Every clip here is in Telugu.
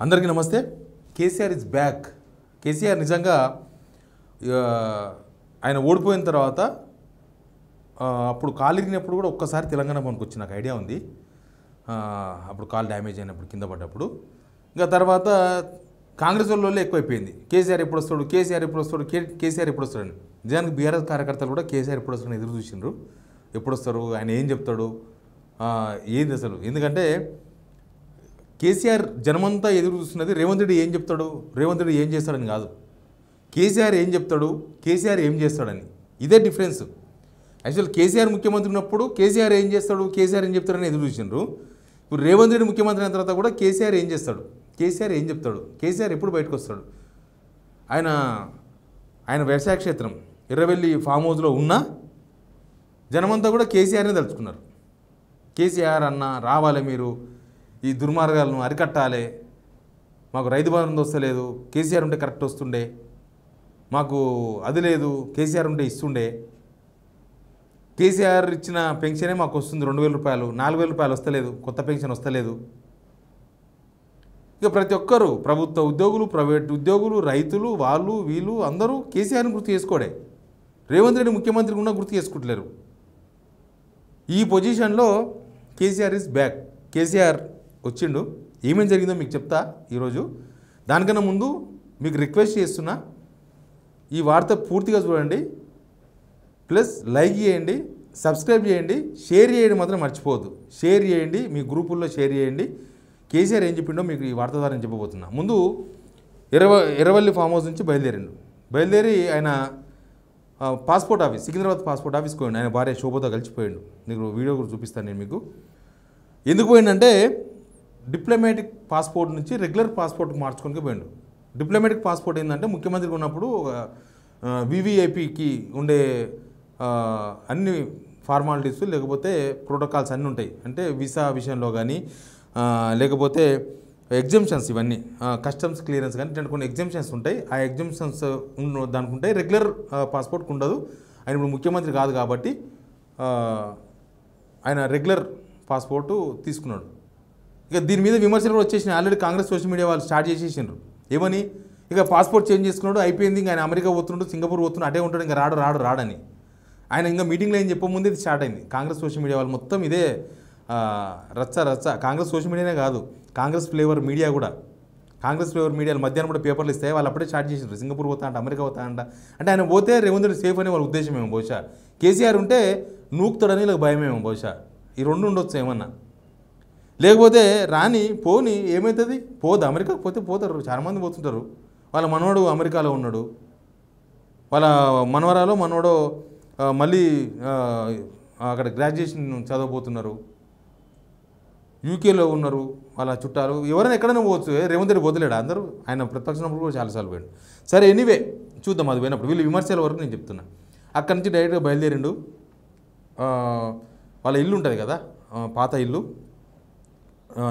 అందరికీ నమస్తే. KCR is back. కేసీఆర్ నిజంగా ఆయన ఓడిపోయిన తర్వాత అప్పుడు కాలు ఇరిగినప్పుడు కూడా ఒక్కసారి తెలంగాణ భవన్కి వచ్చి నాకు ఐడియా ఉంది. అప్పుడు కాలు డ్యామేజ్ అయినప్పుడు కింద పడ్డప్పుడు ఇంకా తర్వాత కాంగ్రెస్ వాళ్ళలో ఎక్కువైపోయింది. కేసీఆర్ ఎప్పుడు వస్తాడు, కేసీఆర్ ఎప్పుడు వస్తాడు, కేసీఆర్ ఎప్పుడు వస్తాడని. నిజానికి బీఆర్ఎస్ కార్యకర్తలు కూడా కేసీఆర్ ఎప్పుడు వస్తాడని ఎదురు చూసిండ్రు. ఎప్పుడు వస్తారు, ఆయన ఏం చెప్తాడు, ఏంది అసలు. ఎందుకంటే కేసీఆర్ జనమంతా ఎదురు చూస్తున్నది రేవంత్ రెడ్డి ఏం చెప్తాడు, రేవంత్ రెడ్డి ఏం చేస్తాడని కాదు. కేసీఆర్ ఏం చెప్తాడు, కేసీఆర్ ఏం చేస్తాడని. ఇదే డిఫరెన్స్. యాక్చువల్ కేసీఆర్ ముఖ్యమంత్రి ఉన్నప్పుడు కేసీఆర్ ఏం చేస్తాడు, కేసీఆర్ ఏం చెప్తాడని ఎదురు చూసిండ్రు. ఇప్పుడు రేవంత్ రెడ్డి ముఖ్యమంత్రి అయిన తర్వాత కూడా కేసీఆర్ ఏం చేస్తాడు, కేసీఆర్ ఏం చెప్తాడు, కేసీఆర్ ఎప్పుడు బయటకు వస్తాడు. ఆయన వ్యవసాయ క్షేత్రం ఎర్రవెల్లి ఫామ్ హౌస్లో ఉన్నా జనమంతా కూడా కేసీఆర్ని తలుచుకున్నారు. కేసీఆర్ అన్న రావాలి, మీరు ఈ దుర్మార్గాలను అరికట్టాలి, మాకు రైతు బంధు వస్తలేదు, కేసీఆర్ ఉంటే కరెక్ట్ వస్తుండే, మాకు అది లేదు, కేసీఆర్ ఉంటే ఇస్తుండే, కేసీఆర్ ఇచ్చిన పెన్షనే మాకు వస్తుంది 2,000 రూపాయలు, 4,000 రూపాయలు వస్తలేదు, కొత్త పెన్షన్ వస్తలేదు. ఇక ప్రతి ఒక్కరు ప్రభుత్వ ఉద్యోగులు, ప్రైవేట్ ఉద్యోగులు, రైతులు, వాళ్ళు వీళ్ళు అందరూ కేసీఆర్ని గుర్తు చేసుకోడే. రేవంత్ రెడ్డి ముఖ్యమంత్రి కూడా గుర్తు చేసుకుంటలేరు. ఈ పొజిషన్లో కేసీఆర్ ఇస్ బ్యాక్. కేసీఆర్ వచ్చిండు. ఏమేం జరిగిందో మీకు చెప్తా ఈరోజు. దానికన్నా ముందు మీకు రిక్వెస్ట్ చేస్తున్నా, ఈ వార్త పూర్తిగా చూడండి, ప్లస్ లైక్ చేయండి, సబ్స్క్రైబ్ చేయండి, షేర్ చేయడం మాత్రం మర్చిపోవద్దు. షేర్ చేయండి, మీ గ్రూపుల్లో షేర్ చేయండి. కేసీఆర్ ఏం చెప్పిండో మీకు ఈ వార్త ద్వారా నేను చెప్పబోతున్నా. ముందు ఎర్రవల్లి ఫామ్ హౌస్ నుంచి బయలుదేరి ఆయన పాస్పోర్ట్ ఆఫీస్, సికింద్రాబాద్ పాస్పోర్ట్ ఆఫీస్కి పోయిండు. ఆయన భార్య శోభతో కలిసిపోయిండు. మీకు వీడియో కూడా చూపిస్తాను నేను మీకు. ఎందుకు పోయిండంటే డిప్లొమాటిక్ పాస్పోర్ట్ నుంచి రెగ్యులర్ పాస్పోర్ట్కి మార్చుకొని పోయిండు. డిప్లొమాటిక్ పాస్పోర్ట్ ఏంటంటే ముఖ్యమంత్రికి ఉన్నప్పుడు వివిఐపికి ఉండే అన్ని ఫార్మాలిటీస్ లేకపోతే ప్రోటోకాల్స్ అన్నీ ఉంటాయి. అంటే వీసా విషయంలో కానీ లేకపోతే ఎగ్జామ్షన్స్, ఇవన్నీ కస్టమ్స్ క్లియరెన్స్ కానీ ఇట్లాంటి కొన్ని ఎగ్జామ్షన్స్ ఉంటాయి. ఆ ఎగ్జామ్షన్స్ దానికి ఉంటాయి, రెగ్యులర్ పాస్పోర్ట్కి ఉండదు. ఆయన ఇప్పుడు ముఖ్యమంత్రి కాదు కాబట్టి ఆయన రెగ్యులర్ పాస్పోర్టు తీసుకున్నాడు. ఇక దీని మీద విమర్శలు కూడా వచ్చేసినాయి. ఆల్రెడీ కాంగ్రెస్ సోషల్ మీడియా వాళ్ళు స్టార్ట్ చేసేసిండ్రు. ఏమని, ఇక పాస్పోర్ట్ చేంజ్ చేసుకున్నాడు, అయిపోయింది, ఇంకా ఆయన అమెరికా పోతున్నాడు, సింగపూర్ పోతున్నాడు, అటే ఉంటాడు, ఇంకా రాడని ఆయన ఇంకా మీటింగ్లో ఏం చెప్పముందే ఇది స్టార్ట్ అయింది. కాంగ్రెస్ సోషల్ మీడియా వాళ్ళు మొత్తం ఇదే రచ్చ. కాంగ్రెస్ సోషల్ మీడియానే కాదు, కాంగ్రెస్ ఫ్లేవర్ మీడియా కూడా. కాంగ్రెస్ ఫ్లేవర్ మీడియాలు మధ్యాహ్నం కూడా పేపర్లు ఇస్తాయి, వాళ్ళు అప్పుడే స్టార్ట్ చేసిండ్రు. సింగపూర్ పోతా అంట, అమెరికా పోతా అంట. అంటే ఆయన పోతే రేవంత్ రెడ్డి సేఫ్ అనే వాళ్ళ ఉద్దేశం ఏమో బహుశా. కేసీఆర్ ఉంటే నూకుతాడని వీళ్ళకి భయమేమో బహుశా. ఈ రెండు ఉండొచ్చు ఏమన్నా. లేకపోతే రాని పోని ఏమవుతుంది, పోదు. అమెరికాకు పోతే పోతారు, చాలామంది పోతుంటారు. వాళ్ళ మనవడు అమెరికాలో ఉన్నాడు, వాళ్ళ మనవడో మళ్ళీ అక్కడ గ్రాడ్యుయేషన్ చదవబోతున్నారు, యూకేలో ఉన్నారు వాళ్ళ చుట్టాలు. ఎవరైనా ఎక్కడైనా పోవచ్చు. రేవంత్ రెడ్డి పోతలేడు, అందరూ ఆయన ప్రతిపక్షం కూడా చాలాసార్లు పోయాడు. సరే, ఎనీవే చూద్దాం అది పోయినప్పుడు. వీళ్ళు విమర్శల వరకు నేను చెప్తున్నా. అక్కడి నుంచి డైరెక్ట్గా బయలుదేరిండు. వాళ్ళ ఇల్లు ఉంటుంది కదా, పాత ఇల్లు,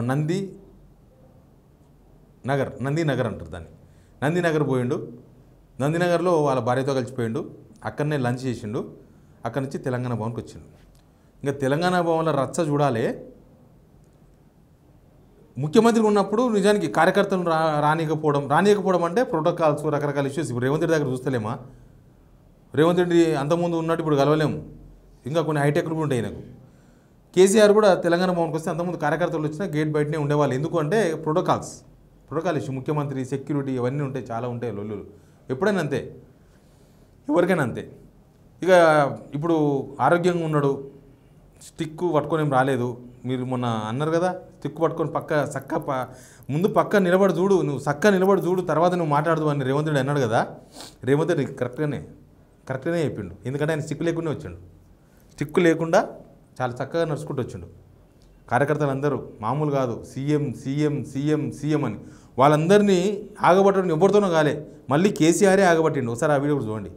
నంది నగర్ అంటారు దాన్ని. నందినగర్ పోయిండు. నందినగర్లో వాళ్ళ భార్యతో కలిసిపోయిండు. అక్కడనే లంచ్ చేసిండు. అక్కడి నుంచి తెలంగాణ భవన్కి వచ్చిండు. ఇంకా తెలంగాణ భవన్లో రచ్చ చూడాలి. ముఖ్యమంత్రి ఉన్నప్పుడు నిజానికి కార్యకర్తలు రానియకపోవడం అంటే ప్రోటోకాల్స్, రకరకాల ఇష్యూస్. ఇప్పుడు రేవంత్ రెడ్డి దగ్గర చూస్తలేమా? రేవంత్ రెడ్డి అంతకుముందు ఉన్నట్టు ఇప్పుడు కలవలేము. ఇంకా కొన్ని హైటెక్లు కూడా ఉంటాయి. నాకు కేసీఆర్ కూడా తెలంగాణ భవన్కి వస్తే అంతకుముందు కార్యకర్తలు వచ్చినా గేట్ బయటనే ఉండేవాళ్ళు. ఎందుకు అంటే ప్రోటోకాల్ ఇష్యూ, ముఖ్యమంత్రి, సెక్యూరిటీ ఇవన్నీ ఉంటాయి, చాలా ఉంటాయి లొల్లులు. ఎప్పుడైనా అంతే, ఎవరికైనా అంతే. ఇక ఇప్పుడు ఆరోగ్యంగా ఉన్నాడు, స్టిక్ పట్టుకొని ఏం రాలేదు. మీరు మొన్న అన్నారు కదా, స్టిక్ పట్టుకొని ముందు పక్క నిలబడి చూడు, నువ్వు నిలబడి చూడు, తర్వాత నువ్వు మాట్లాడదు అని రేవంత్ రెడ్డి అన్నాడు కదా. రేవంత్ రెడ్డి కరెక్ట్గానే చెప్పిండు. ఎందుకంటే ఆయన స్టిక్ లేకుండా వచ్చాడు. స్టిక్ లేకుండా చాలా చక్కగా నడుచుకుంటూ వచ్చిండు. కార్యకర్తలు అందరూ మామూలు కాదు, సీఎం అని వాళ్ళందరినీ ఆగబట్టడం ఎవరితోనో కాలే, మళ్ళీ కేసీఆరే ఆగబట్టిండు. ఒకసారి ఆ వీడియో కూడా చూడండి.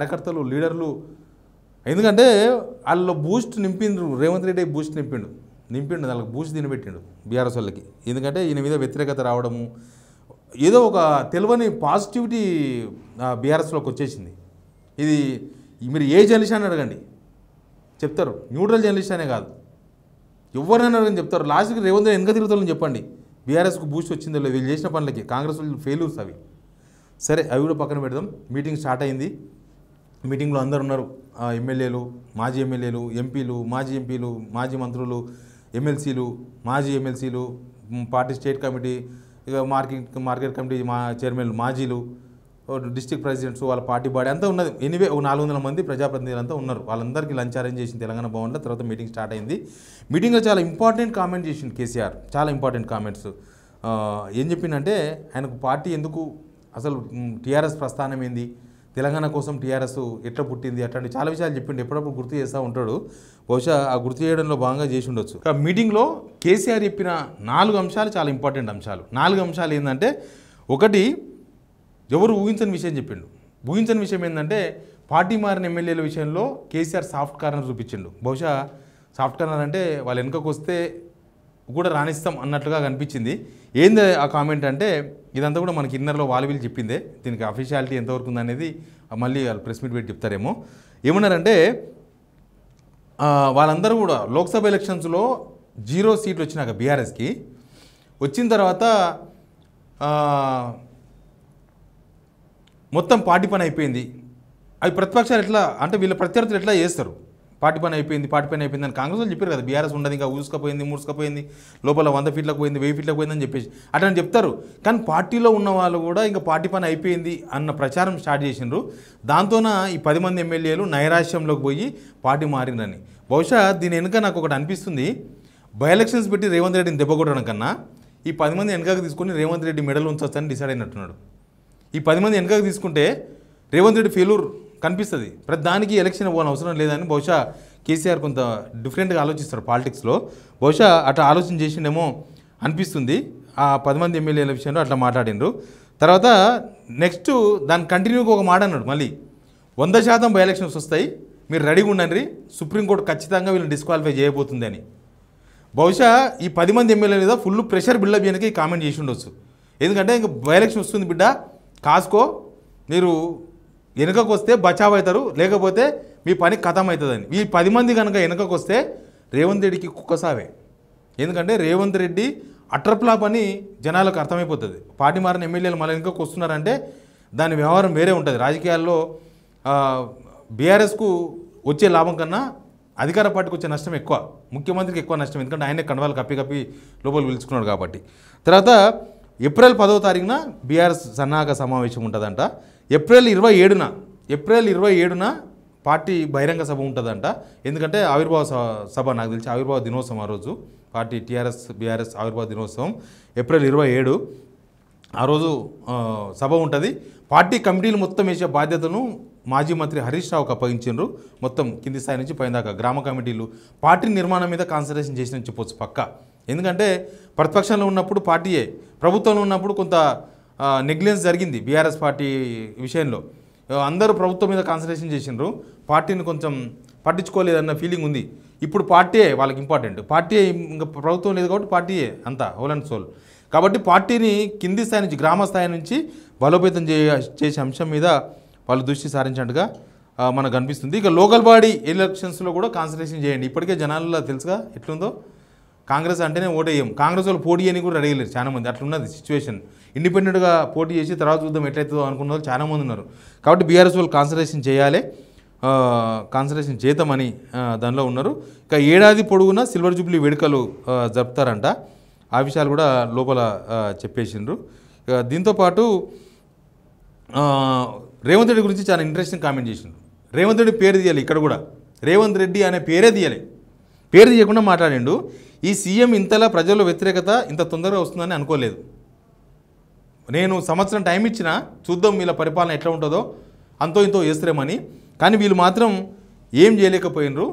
కార్యకర్తలు లీడర్లు, ఎందుకంటే వాళ్ళు బూస్ట్ నింపిండ్రు, రేవంత్ రెడ్డి బూస్ట్ నింపిండు వాళ్ళకి బూస్ట్ తినిపెట్టిండు బీఆర్ఎస్ వాళ్ళకి. ఎందుకంటే ఈయన మీద వ్యతిరేకత రావడము, ఏదో ఒక తెలియని పాజిటివిటీ బీఆర్ఎస్లోకి వచ్చేసింది. ఇది మీరు ఏ జర్నలిస్ట్ అని అడగండి చెప్తారు, న్యూట్రల్ జర్నలిస్ట్ అనే కాదు, ఎవరైనా అడగని చెప్తారు. లాస్ట్కి రేవంత్ రెడ్డి వెనక తిరుగుతారని చెప్పండి, బీఆర్ఎస్కు బూస్ట్ వచ్చిందో లేదు వీళ్ళు చేసిన పనులకి. కాంగ్రెస్ వాళ్ళు ఫెయిల్యూర్స్ అవి. సరే అవి కూడా పక్కన పెడదాం. మీటింగ్ స్టార్ట్ అయింది. మీటింగ్లో అందరు ఉన్నారు, ఎమ్మెల్యేలు, మాజీ ఎమ్మెల్యేలు, ఎంపీలు, మాజీ ఎంపీలు, మాజీ మంత్రులు, ఎమ్మెల్సీలు, మాజీ ఎమ్మెల్సీలు, పార్టీ స్టేట్ కమిటీ, ఇక మార్కెట్ కమిటీ చైర్మన్లు, మాజీలు, డిస్ట్రిక్ట్ ప్రెసిడెంట్స్, వాళ్ళ పార్టీ బాడీ అంతా ఉన్నది. ఎనీవే ఒక 400 మంది ప్రజాప్రతినిధులు అంతా ఉన్నారు. వాళ్ళందరికీ లంచ్ అరేంజ్ చేసింది తెలంగాణ భవన్లో. తర్వాత మీటింగ్ స్టార్ట్ అయింది. మీటింగ్లో చాలా ఇంపార్టెంట్ కామెంట్ చేసింది కేసీఆర్, చాలా ఇంపార్టెంట్ కామెంట్స్. ఏం చెప్పిందంటే ఆయనకు పార్టీ ఎందుకు, అసలు టీఆర్ఎస్ ప్రస్థానం ఏంది, తెలంగాణ కోసం టీఆర్ఎస్ ఎట్లా పుట్టింది, అట్లాంటి చాలా విషయాలు చెప్పిండు. ఎప్పుడప్పుడు గుర్తు చేస్తూ ఉంటాడు. బహుశా ఆ గుర్తు చేయడంలో భాగంగా చేసి ఉండొచ్చు. మీటింగ్లో కేసీఆర్ చెప్పిన 4 అంశాలు చాలా ఇంపార్టెంట్ అంశాలు. 4 అంశాలు ఏంటంటే, ఒకటి ఎవరు ఊహించని విషయం చెప్పిండు. ఊహించని విషయం ఏంటంటే పార్టీ మారిన ఎమ్మెల్యేల విషయంలో కేసీఆర్ సాఫ్ట్ కార్నర్ చూపించిండు. బహుశా సాఫ్ట్ కార్నర్ అంటే వాళ్ళు వెనుకకు వస్తే కూడా రాణిస్తాం అన్నట్లుగా కనిపించింది. ఏంది ఆ కామెంట్ అంటే, ఇదంతా కూడా మనకి ఇన్నర్లో వీళ్ళు చెప్పిందే. దీనికి అఫీషియాలిటీ ఎంతవరకు ఉందనేది మళ్ళీ వాళ్ళు ప్రెస్ మీట్ పెట్టి చెప్తారేమో. ఏమన్నారంటే, వాళ్ళందరూ కూడా లోక్సభ ఎలక్షన్స్లో 0 సీట్లు వచ్చినాక బీఆర్ఎస్కి వచ్చిన తర్వాత మొత్తం పార్టీ పని అయిపోయింది. అవి ప్రతిపక్షాలు ఎట్లా అంటే వీళ్ళ ప్రత్యర్థులు ఎట్లా చేస్తారు, పార్టీ పని అయిపోయింది అని కాంగ్రెస్ వాళ్ళు చెప్పారు కదా. బీఆర్ఎస్ ఉండదు, ఇంకా ఊసుకపోయింది, మూసుకపోయింది, లోపల 100 ఫీట్లకు పోయింది, 1000 ఫీట్లకు పోయిందని చెప్పేసి అట్లా చెప్తారు. కానీ పార్టీలో ఉన్న వాళ్ళు కూడా ఇంకా పార్టీ పని అయిపోయింది అన్న ప్రచారం స్టార్ట్ చేసిండ్రు. దాంతోన ఈ 10 మంది ఎమ్మెల్యేలు నైరాశ్యంలోకి పోయి పార్టీ మారిందని. బహుశా దీని వెనుక నాకు ఒకటి అనిపిస్తుంది, బై ఎలక్షన్స్ పెట్టి రేవంత్ రెడ్డిని దెబ్బ కొట్టడం కన్నా ఈ 10 మంది వెనకకు తీసుకొని రేవంత్ రెడ్డి మెడల్ ఉంచొచ్చని డిసైడ్ అయినట్టున్నాడు. ఈ 10 మంది వెనకకు తీసుకుంటే రేవంత్ రెడ్డి ఫెయిల్యూర్ కనిపిస్తుంది. ప్రతి దానికి ఎలక్షన్ పోవని అవసరం లేదని బహుశా కేసీఆర్ కొంత డిఫరెంట్గా ఆలోచిస్తారు పాలిటిక్స్లో. బహుశా అట్లా ఆలోచన చేసిండేమో అనిపిస్తుంది. ఆ 10 మంది ఎమ్మెల్యేల విషయంలో అట్లా మాట్లాడిండ్రు. తర్వాత నెక్స్ట్ దాని కంటిన్యూగా ఒక మాట అన్నాడు, మళ్ళీ 100% బై ఎలక్షన్స్ వస్తాయి, మీరు రెడీగా ఉండండి, సుప్రీంకోర్టు ఖచ్చితంగా వీళ్ళని డిస్క్వాలిఫై చేయబోతుంది అని. బహుశా ఈ 10 మంది ఎమ్మెల్యేల మీద ఫుల్ ప్రెషర్ బిల్డప్ చేయడానికి కామెంట్ చేసి ఉండొచ్చు. ఎందుకంటే ఇంకా బై ఎలక్షన్ వస్తుంది బిడ్డ, కాసుకో, మీరు వెనుకకు వస్తే బచావ్ అవుతారు, లేకపోతే మీ పని ఖతం అవుతుందని. ఈ 10 మంది కనుక వెనుకకు వస్తే రేవంత్ రెడ్డికి కుక్కసావే. ఎందుకంటే రేవంత్ రెడ్డి అట్రప్లాప్ అని జనాలకు అర్థమైపోతుంది. పార్టీ మారిన ఎమ్మెల్యేలు మళ్ళీ వెనుకకు వస్తున్నారంటే దాని వ్యవహారం వేరే ఉంటుంది. రాజకీయాల్లో బీఆర్ఎస్కు వచ్చే లాభం కన్నా అధికార పార్టీకి వచ్చే నష్టం ఎక్కువ, ముఖ్యమంత్రికి ఎక్కువ నష్టం. ఎందుకంటే ఆయనే కండవాళ్ళు కప్పి లోపల పిలుచుకున్నాడు కాబట్టి. తర్వాత ఏప్రిల్ 10వ తారీఖున బీఆర్ఎస్ సన్నాహక సమావేశం ఉంటుందంట. ఏప్రిల్ 27న పార్టీ బహిరంగ సభ ఉంటుందంట. ఎందుకంటే ఆవిర్భావ సభ, నాకు తెలిసి ఆవిర్భావ దినోత్సవం ఆ రోజు, పార్టీ టీఆర్ఎస్ బీఆర్ఎస్ ఆవిర్భావ దినోత్సవం ఏప్రిల్ 27. ఆ రోజు సభ ఉంటుంది. పార్టీ కమిటీలు మొత్తం వేసే బాధ్యతను మాజీ మంత్రి హరీష్ రావుకు అప్పగించారు. మొత్తం కింది స్థాయి నుంచి పైన దాకా గ్రామ కమిటీలు పార్టీ నిర్మాణం మీద కాన్సన్ట్రేషన్ చేసినని చెప్పొచ్చు పక్క. ఎందుకంటే ప్రతిపక్షంలో ఉన్నప్పుడు పార్టీయే, ప్రభుత్వంలో ఉన్నప్పుడు కొంత నెగ్లిజెన్స్ జరిగింది బీఆర్ఎస్ పార్టీ విషయంలో. అందరూ ప్రభుత్వం మీద కాన్సన్ట్రేషన్ చేసిండ్రు, పార్టీని కొంచెం పట్టించుకోలేదన్న ఫీలింగ్ ఉంది. ఇప్పుడు పార్టీయే వాళ్ళకి ఇంపార్టెంట్, పార్టీయే, ఇంకా ప్రభుత్వం లేదు కాబట్టి పార్టీయే అంతా హోల్ అండ్ సోల్. కాబట్టి పార్టీని కింది స్థాయి నుంచి, గ్రామ స్థాయి నుంచి బలోపేతం చేసే అంశం మీద వాళ్ళు దృష్టి సారించినట్టుగా మనకు అనిపిస్తుంది. ఇక లోకల్ బాడీ ఎలక్షన్స్లో కూడా కాన్సన్ట్రేషన్ చేయండి. ఇప్పటికే జనాల్లో తెలుసుగా ఎట్లుందో, కాంగ్రెస్ అంటేనే ఓటేయం, కాంగ్రెస్ వాళ్ళు పోటీ అని కూడా అడగలేరు చాలామంది. అట్లున్నది సిచ్యువేషన్. ఇండిపెండెంట్గా పోటీ చేసి తర్వాత చూద్దాం ఎట్లయితుందో అనుకున్న వాళ్ళు చాలామంది ఉన్నారు. కాబట్టి బీఆర్ఎస్ వాళ్ళు కాన్సన్ట్రేషన్ చేయాలి, కాన్సన్ట్రేషన్ చేద్దామని దానిలో ఉన్నారు. ఇక ఏడాది పొడవునా సిల్వర్ జూబ్లీ వేడుకలు జరుపుతారంట. ఆ విషయాలు కూడా లోపల చెప్పేసిండ్రు. దీంతోపాటు రేవంత్ రెడ్డి గురించి చాలా ఇంట్రెస్టింగ్ కామెంట్ చేసిండ్రు. రేవంత్ రెడ్డి పేరు తీయాలి, ఇక్కడ కూడా రేవంత్ రెడ్డి అనే పేరే తీయాలి, పేరు తీయకుండా మాట్లాడిండు. ఈ సీఎం ఇంతలా ప్రజల్లో వ్యతిరేకత ఇంత తొందరగా వస్తుందని అనుకోలేదు, నేను సంవత్సరం టైం ఇచ్చినా చూద్దాం వీళ్ళ పరిపాలన ఎట్లా ఉంటుందో, అంతో ఇంతో చేస్తారేమని. కానీ వీళ్ళు మాత్రం ఏం చేయలేకపోయినరు.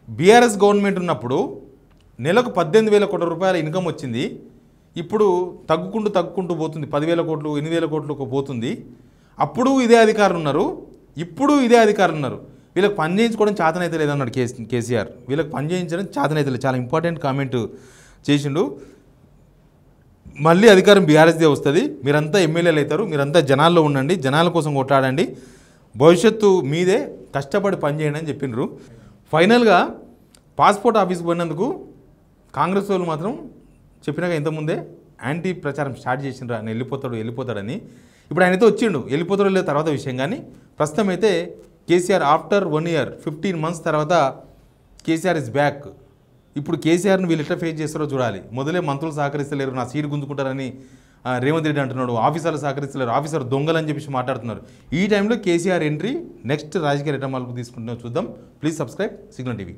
బీఆర్ఎస్ గవర్నమెంట్ ఉన్నప్పుడు నెలకు 18,000 కోట్ల రూపాయల ఇన్కమ్ వచ్చింది. ఇప్పుడు తగ్గుకుంటూ పోతుంది, 10,000 కోట్లు 8,000 కోట్లకు పోతుంది. అప్పుడు ఇదే అధికారులు ఉన్నారు, ఇప్పుడు ఇదే అధికారులు ఉన్నారు, వీళ్ళకి పని చేయించుకోవడం చేతనైతే లేదన్నాడు కేసీఆర్. వీళ్ళకి పని చేయించడం చేతనైతే లేదు. చాలా ఇంపార్టెంట్ కామెంట్ చేసిండు. మళ్ళీ అధికారం బీఆర్ఎస్దే వస్తుంది, మీరంతా ఎమ్మెల్యేలు అవుతారు, మీరంతా జనాల్లో ఉండండి, జనాల కోసం కొట్లాడండి, భవిష్యత్తు మీదే, కష్టపడి పనిచేయండి అని చెప్పిండ్రు. ఫైనల్గా పాస్పోర్ట్ ఆఫీస్కి పోయినందుకు కాంగ్రెస్ వాళ్ళు మాత్రం చెప్పినాక ఇంతకుముందే యాంటీ ప్రచారం స్టార్ట్ చేసిండ్రు, ఆయన వెళ్ళిపోతాడని. ఇప్పుడు ఆయనతో వచ్చిండు, వెళ్ళిపోతాడో లేదో తర్వాత విషయం. కానీ ప్రస్తుతం అయితే కేసీఆర్ ఆఫ్టర్ 1 year 15 months తర్వాత కేసీఆర్ ఇస్ బ్యాక్. ఇప్పుడు కేసీఆర్ని వీళ్ళు ఎట్లా ఫేస్ చేస్తారో చూడాలి. మొదలే మంత్రులు సహకరిస్తలేరు, నా సీటు గుంజుకుంటారని రేవంత్ రెడ్డి అంటున్నాడు, ఆఫీసర్లు సహకరిస్తలేరు, ఆఫీసర్ దొంగలని చెప్పేసి మాట్లాడుతున్నారు. ఈ టైంలో కేసీఆర్ ఎంట్రీ నెక్స్ట్ రాజకీయ రిటర్న్ తీసుకుంటున్నాం, చూద్దాం. Please subscribe signal TV.